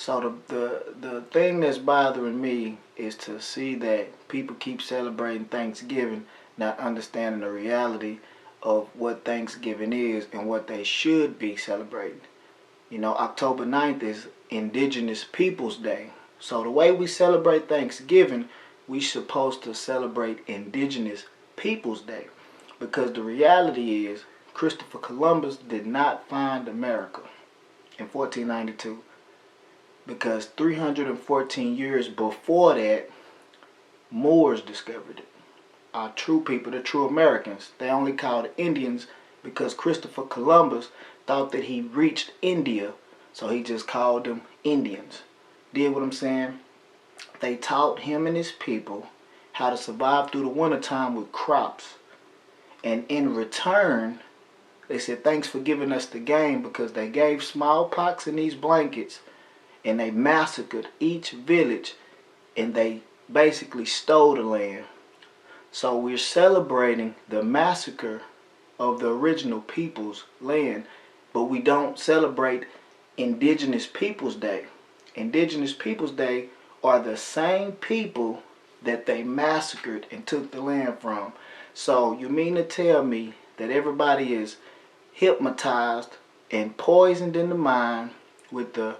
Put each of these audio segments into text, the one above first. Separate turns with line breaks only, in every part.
So the thing that's bothering me is to see that people keep celebrating Thanksgiving, not understanding the reality of what Thanksgiving is and what they should be celebrating. October 9th is Indigenous Peoples Day. So the way we celebrate Thanksgiving, we supposed to celebrate Indigenous Peoples Day. Because the reality is Christopher Columbus did not find America in 1492. Because 314 years before that, Moors discovered it. Our true people, the true Americans, they only called Indians because Christopher Columbus thought that he reached India, so he just called them Indians. Did what I'm saying? They taught him and his people how to survive through the wintertime with crops. And in return, they said, thanks for giving us the game, because they gave smallpox in these blankets and they massacred each village and they basically stole the land. So we're celebrating the massacre of the original people's land, but we don't celebrate Indigenous Peoples Day. Indigenous Peoples Day are the same people that they massacred and took the land from. So you mean to tell me that everybody is hypnotized and poisoned in the mind with the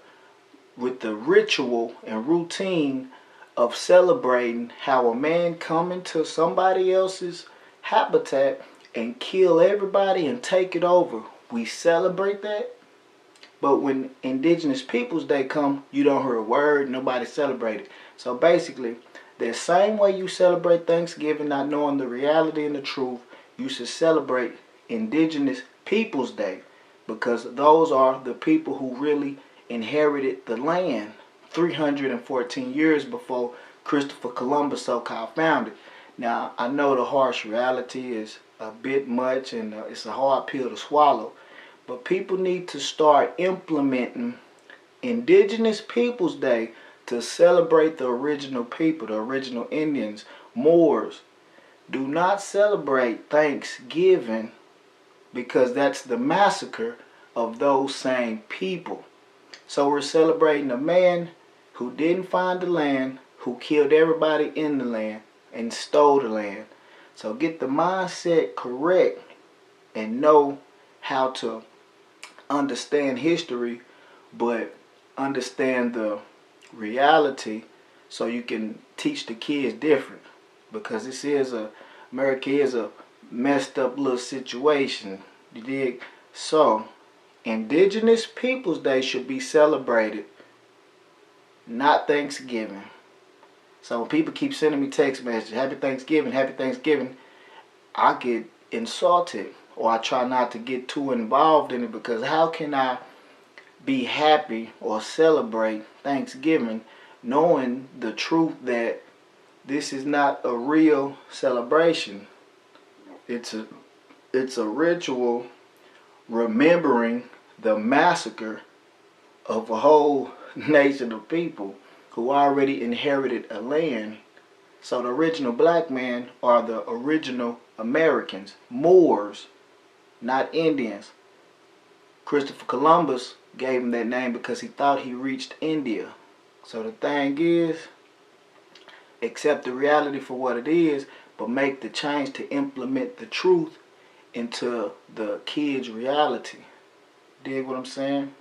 ritual and routine of celebrating how a man come into somebody else's habitat and kill everybody and take it over? We celebrate that? But when Indigenous Peoples Day come, you don't hear a word, nobody celebrate it. So basically, the same way you celebrate Thanksgiving, not knowing the reality and the truth, you should celebrate Indigenous Peoples Day, because those are the people who really inherited the land 314 years before Christopher Columbus so-called found it. Now, I know the harsh reality is a bit much and it's a hard pill to swallow, but people need to start implementing Indigenous Peoples Day to celebrate the original people, the original Indians, Moors. Do not celebrate Thanksgiving, because that's the massacre of those same people. So we're celebrating a man who didn't find the land, who killed everybody in the land and stole the land. So get the mindset correct and know how to understand history, but understand the reality so you can teach the kids different. Because America is a messed up little situation. You dig? So Indigenous Peoples Day should be celebrated, not Thanksgiving. So when people keep sending me text messages, Happy Thanksgiving, I get insulted, or I try not to get too involved in it, because how can I be happy or celebrate Thanksgiving knowing the truth that this is not a real celebration? It's a ritual remembering the massacre of a whole nation of people who already inherited a land. So the original black men are the original Americans, Moors, not Indians. Christopher Columbus gave him that name because he thought he reached India. So the thing is, accept the reality for what it is, but make the change to implement the truth into the kids' reality. Dig what I'm saying?